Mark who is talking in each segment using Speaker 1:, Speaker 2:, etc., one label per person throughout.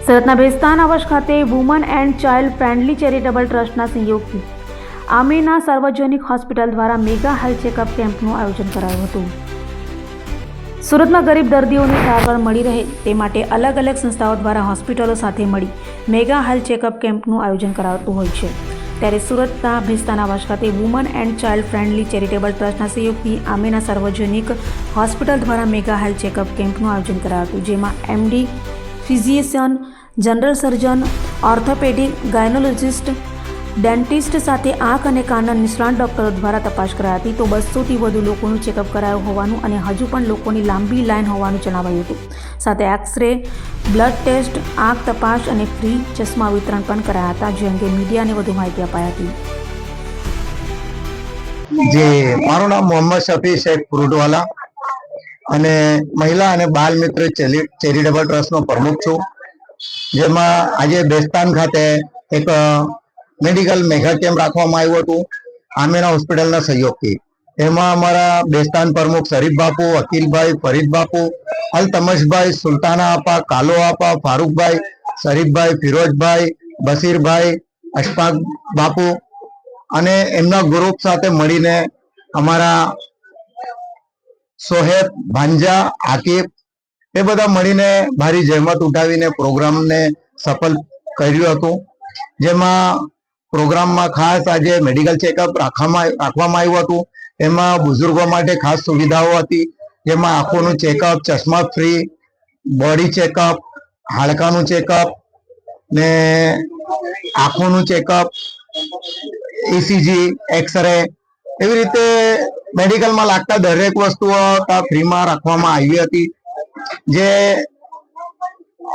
Speaker 1: સુરતના ભેસ્તાન આવાસ ખાતે woman and child friendly charitable ટ્રસ્ટના સહયોગથી આમીના સાર્વજનિક હોસ્પિટલ દ્વારા મેગા હેલ્થ ચેકઅપ કેમ્પનું આયોજન કરાયું હતું। સુરતમાં ગરીબ દર્દીઓને સારવાર મળી રહે તે માટે અલગ અલગ સંસ્થાઓ દ્વારા હોસ્પિટલો સાથે મળી મેગા હેલ્થ ચેકઅપ કેમ્પનું આયોજન કરાતું હોય છે। ત્યારે સુરતના ભેસ્તાન આવાસ ખાતે woman and child friendly charitable ટ્રસ્ટના સહયોગથી આમીના સાર્વજનિક હોસ્પિટલ દ્વારા મેગા હેલ્થ ચેકઅપ કેમ્પનું આયોજન કરાયું હતું, જેમાં MD, physician, general surgeon, orthopedic, gynaecologist, dentist સાથે આંખ અને કાનના નિષ્ણાત ડોક્ટરો દ્વારા તપાસ કરાઈ હતી। તો 200થી વધુ લોકોનું ચેકઅપ કરાયું હોવાનું અને હજુ પણ લોકોની લાંબી લાઈન હોવાનું જણાવાયું હતું। સાથે એક્સરે, બ્લડ ટેસ્ટ, આંખ તપાસ અને ફ્રી ચશ્મા વિતરણ પણ કરાયા હતા, જે અંગે મીડિયાને વધુ માહિતી અપાઈ હતી।
Speaker 2: જી, મારું નામ મોહમ્મદ શફી શેખ ફ્રૂટવાલા અને મહિલા અને બાલ મિત્ર ચેરિટેબલ ટ્રસ્ટનો પ્રમુખ છું, જેમાં આજે ભેસ્તાન ખાતે એક મેડિકલ મેગા કેમ્પ રાખવામાં આવ્યું હતું આમીના હોસ્પિટલના સહયોગથી। એમાં અમારા ભેસ્તાન પ્રમુખ શરીફ બાપુ, અકીલભાઈ, ફરીદ બાપુ, અલ તમશભાઈ, સુલતાના આપા, કાલો આપા, ફારૂકભાઈ, શરીફભાઈ, ફિરોજભાઈ, બશીરભાઈ, અશફાક બાપુ અને એમના ગ્રુપ સાથે મળીને અમારા સોહેબ, ભાંજા, આકિબ એ બધા મળીને ભારી જહેમત ઉઠાવીને પ્રોગ્રામને સફળ કર્યું હતું। જેમાં પ્રોગ્રામમાં ખાસ આજે મેડિકલ ચેકઅપ રાખવામાં આવ્યું હતું। એમાં બુઝુર્ગો માટે ખાસ સુવિધાઓ હતી, જેમાં આંખોનું ચેકઅપ, ચશ્મા ફ્રી, બોડી ચેકઅપ, હાડકાનું ચેકઅપ ને આંખોનું ચેકઅપ, ECG, એક્સરે, એવી રીતે મેડિકલમાં લાગતા દરેક વસ્તુઓ ફ્રીમાં રાખવામાં આવી હતી, જે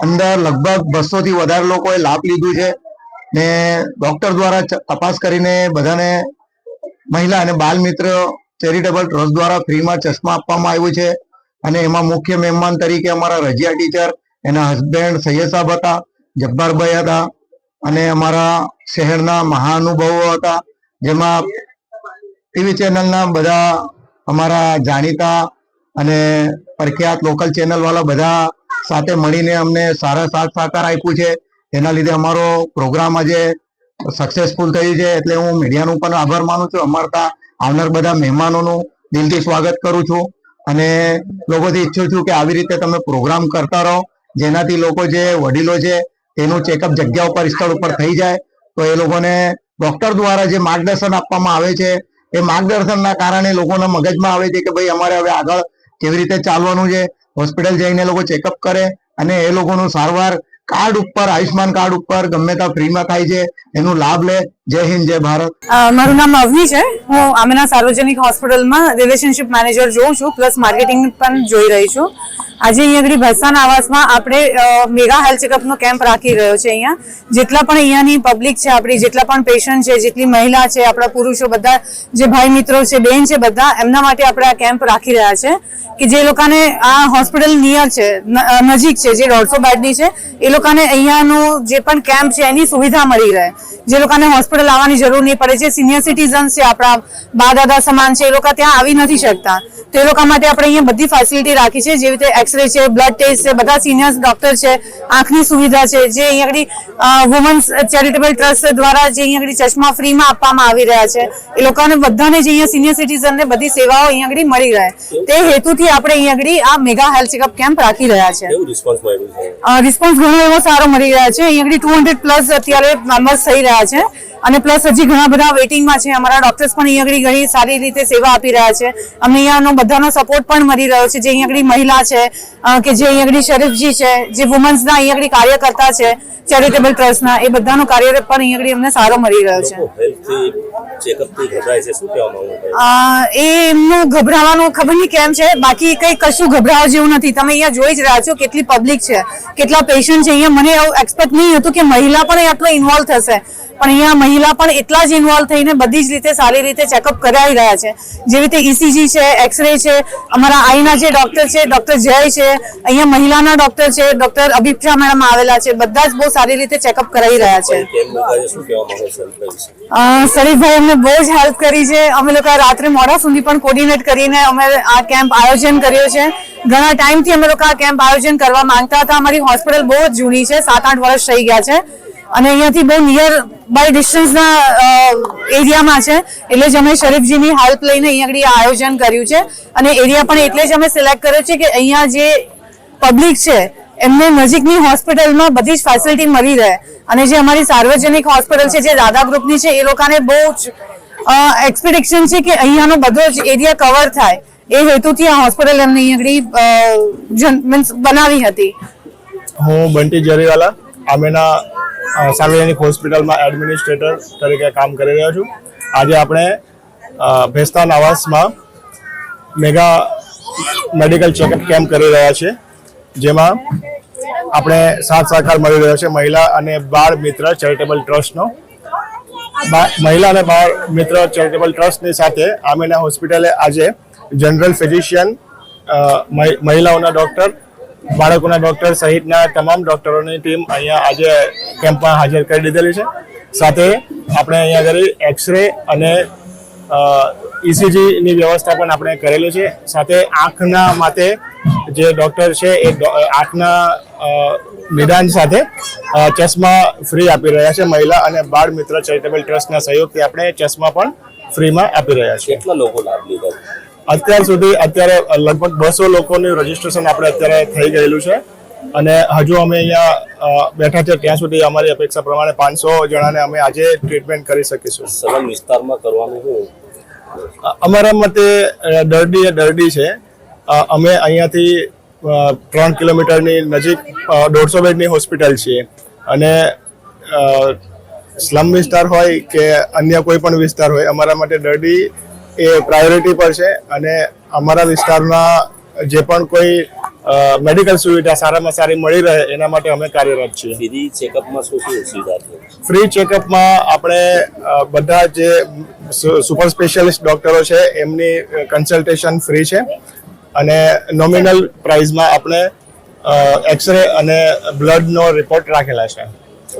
Speaker 2: અંદર લગભગ 200થી વધારે લોકોએ લાભ લીધું છે ને ડોક્ટર દ્વારા તપાસ કરીને બધાને મહિલા અને બાલ મિત્ર ચેરિટેબલ ટ્રસ્ટ દ્વારા ફ્રીમાં ચશ્મા આપવામાં આવ્યું છે। અને એમાં મુખ્ય મહેમાન તરીકે અમારા રજિયા ટીચર, એના હસબન્ડ સૈયદ સાહેબ હતા, જબ્બારભાઈ હતા અને અમારા શહેરના મહાનુભાવો હતા, જેમાં ટીવી ચેનલના બધા અમારા જાણીતા અને પ્રખ્યાત લોકલ ચેનલ વાળા બધા સાથે મળીને અમને સારા સાથ સહકાર આપ્યું છે। એના લીધે અમારો પ્રોગ્રામ આજે સક્સેસફુલ થયું છે, એટલે હું મીડિયાનો પણ આભાર માનું છું। અમારા આવનાર બધા મહેમાનોનું દિલથી સ્વાગત કરું છું અને લોકોથી ઈચ્છું છું કે આવી રીતે તમે પ્રોગ્રામ કરતા રહો, જેનાથી લોકો જે વડીલો છે એનું ચેકઅપ જગ્યા ઉપર, સ્થળ ઉપર થઈ જાય, તો એ લોકોને ડોક્ટર દ્વારા જે માર્ગદર્શન આપવામાં આવે છે એ માર્ગદર્શનના કારણે લોકોના મગજમાં આવે છે કે ભાઈ અમારે હવે આગળ કેવી રીતે ચાલવાનું છે। હોસ્પિટલ જઈને લોકો ચેકઅપ કરે અને એ લોકોનું સારવાર કાર્ડ ઉપર, આયુષ્માન કાર્ડ ઉપર ગમે ત્યાં ફ્રીમાં થાય છે, એનો લાભ લે। જય હિન્દ, જય ભારત।
Speaker 3: મારું નામ અવની છે। હું આમીના સાર્વજનિક હોસ્પિટલમાં રિલેશનશિપ મેનેજર જોઉં છું, પ્લસ માર્કેટિંગ પણ જોઈ રહી છું। આજે અહીંયા આગળ ભેસ્તાન આવાસમાં આપણે મેગા હેલ્થ ચેકઅપનો કેમ્પ રાખી રહ્યો છે। અહીંયા જેટલા પણ અહીંયાની પબ્લિક છે, આપણી જેટલા પણ પેશન્ટ છે, જેટલી મહિલા છે, આપણા પુરુષો, બધા જે ભાઈ મિત્રો છે, બહેન છે, બધા એમના માટે આપણે આ કેમ્પ રાખી રહ્યા છે કે જે લોકોને આ હોસ્પિટલ નિયર છે, નજીક છે, જે 150 બેડની છે, એ લોકોને અહીંયાનું જે પણ કેમ્પ છે એની સુવિધા મળી રહે, જે લોકોને હોસ્પિટલ આવવાની જરૂર નહીં પડે। જે સિનિયર સિટીઝન્સ છે, આપણા બા દાદા સમાન છે, એ લોકો ત્યાં આવી નથી શકતા, તો એ લોકો માટે આપણે અહીંયા બધી ફેસિલિટી રાખી છે, જેવી રીતે એક્સરે છે, બ્લડ ટેસ્ટ છે, બધા સિનિયર ડોક્ટર છે, આંખની સુવિધા છે, જે અહીંયા આગળ વુમન્સ ચેરિટેબલ ટ્રસ્ટ દ્વારા જે અહીંયા આગળ ચશ્મા ફ્રીમાં આપવામાં આવી રહ્યા છે, એ લોકોને બધાને જે અહીંયા સિનિયર સિટીઝનને બધી સેવાઓ અહીંયા આગળ મળી રહે, તે હેતુથી આપણે અહીંયા આગળ આ મેગા હેલ્થ ચેકઅપ કેમ્પ રાખી રહ્યા છે। રિસ્પોન્સ ઘણો એવો સારો મળી રહ્યા છે। અહીંયા આગળ 200 પ્લસ અત્યારે મેમ્બર્સ થઈ રહ્યા છે અને પ્લસ હજી ઘણા બધા વેઇટિંગમાં છે। અમારા ડોક્ટર્સ પણ અહીંયા આગળ ઘણી સારી રીતે સેવા આપી રહ્યા છે। અમને અહીંયાનો બધાનો સપોર્ટ પણ મળી રહ્યો છે, જે અહીંયા આગળ મહિલા છે કે જે અહીંયા આગળ શરીફજી છે, જે વુમન્સના અહીંયા આગળ કાર્યકર્તા છે ચેરિટેબલ ટ્રસ્ટના, એ બધાનો કાર્ય પણ અહીંયા આગળ અમને સારો મળી રહ્યો છે। એ એમનું ગભરાવાનું ખબર નહીં કેમ છે, બાકી કંઈ કશું ગભરાવા જેવું નથી। તમે અહીંયા જોઈ જ રહ્યા છો કેટલી પબ્લિક છે, કેટલા પેશન્ટ છે। અહીંયા મને એવું એક્સપેક્ટ નહીં હતું કે મહિલા પણ આટલો ઇન્વોલ્વ થશે, પણ અહીંયા મહિલા પણ એટલા જ ઇન્વોલ્વ થઈને બધી જ રીતે સારી રીતે ચેકઅપ કરાવી રહ્યા છે. જેવી રીતે ECG છે, એક્સરે છે, અમારા આઈના જે ડોક્ટર છે ડોક્ટર જય છે, અહીંયા મહિલાના ડોક્ટર છે ડોક્ટર અભિપ્સા મેડમ આવેલા છે, બધા જ બહુ સારી રીતે ચેકઅપ કરાવી રહ્યા છે. શરીફભાઈ અમને બહુ જ હેલ્પ કરી છે. અમે લોકો રાત્રે મોડા સુધી પણ કોર્ડિનેટ કરીને અમે આ કેમ્પ આયોજન કર્યો છે. ઘણા ટાઈમથી અમે લોકો આ કેમ્પ આયોજન કરવા માંગતા હતા. અમારી હોસ્પિટલ બહુ જ જૂની છે, 7-8 વર્ષ થઈ ગયા છે અને અહીંયાથી બહુ નિયર બાય ડિસ્ટન્સના એરિયામાં છે. એટલે જ અમે શરીફજીની હેલ્પ લઈને અહીંયા આગળ આયોજન કર્યું છે અને એરિયા પણ એટલે જ અમે સિલેક્ટ કર્યો છે કે અહીંયા જે પબ્લિક છે એમને નજીકની હોસ્પિટલમાં બધી જ ફેસિલિટી મળી રહે અને જે અમારી સાર્વજનિક હોસ્પિટલ છે જે દાદા ગ્રુપની છે એ લોકોને બહુ જ એક્સપેક્ટેશન છે કે અહીંયાનો બધો જ એરિયા કવર થાય. એ હેતુથી આ હોસ્પિટલ એમને અહીંયા બનાવી હતી.
Speaker 4: હું બંટી જરીવાલા આમેના સાર્વજનિક હોસ્પિટલમાં એડમિનિસ્ટ્રેટર તરીકે કામ કરી રહ્યો છું. આજે આપણે ભેસ્તાન આવાસમાં મેગા મેડિકલ ચેકઅપ કેમ્પ કરી રહ્યા છીએ, જેમાં આપણે સાથ સહકાર મળી રહ્યો છે મહિલા અને બાળ મિત્ર ચેરિટેબલ ટ્રસ્ટનો. મહિલા અને બાળ મિત્ર ચેરિટેબલ ટ્રસ્ટની સાથે આમેના હોસ્પિટલે આજે જનરલ ફિઝિશિયન, મહિલાઓના ડૉક્ટર, બાળકોના ડૉક્ટર સહિતના તમામ ડૉક્ટરોની ટીમ અહીંયા આજે કેમ્પમાં હાજર કરી દીધેલી છે. સાથે આપણે અહીંયા આગળ એક્સરે અને ECGની વ્યવસ્થા પણ આપણે કરેલી છે. સાથે આંખના માટે જે ડૉક્ટર છે એ આંખના નિદાન સાથે ચશ્મા ફ્રી આપી રહ્યા છે. મહિલા અને બાળ મિત્ર ચેરિટેબલ ટ્રસ્ટના સહયોગથી આપણે ચશ્મા પણ ફ્રીમાં આપી રહ્યા છીએ.
Speaker 5: કેટલા લોકો લાભ લીધા?
Speaker 4: અત્યારે લગભગ 200 લોકોનું રજીસ્ટ્રેશન આપણે અત્યારે થઈ ગયેલું છે અને હજુ અમે અહીંયા બેઠા છે ત્યાં સુધી અમારી અપેક્ષા પ્રમાણે 500 જણાને અમે આજે ટ્રીટમેન્ટ કરી શકીશું.
Speaker 5: સઘન વિસ્તારમાં કરવાનું શું?
Speaker 4: અમારા મતે દર્દી છે. અમે અહીંયાથી 3 કિલોમીટરની નજીક 150 બેડની હોસ્પિટલ છીએ અને સ્લમ વિસ્તાર હોય કે અન્ય કોઈ પણ વિસ્તાર હોય, અમારા માટે દર્દી એ પ્રાયોરિટી પર છે અને અમારા વિસ્તારમાં જે પણ કોઈ મેડિકલ સુવિધા સારામાં સારી મળી રહે એના માટે અમે કાર્યરત છીએ.
Speaker 5: ફ્રી ચેકઅપમાં શું શું સુવિધા છે?
Speaker 4: ફ્રી ચેકઅપમાં આપણે બધા જે સુપર સ્પેશિયાલિસ્ટ ડૉક્ટરો છે એમની કન્સલ્ટેશન ફ્રી છે અને નોમિનલ પ્રાઇઝમાં આપણે એક્સરે અને બ્લડનો રિપોર્ટ રાખેલા છે.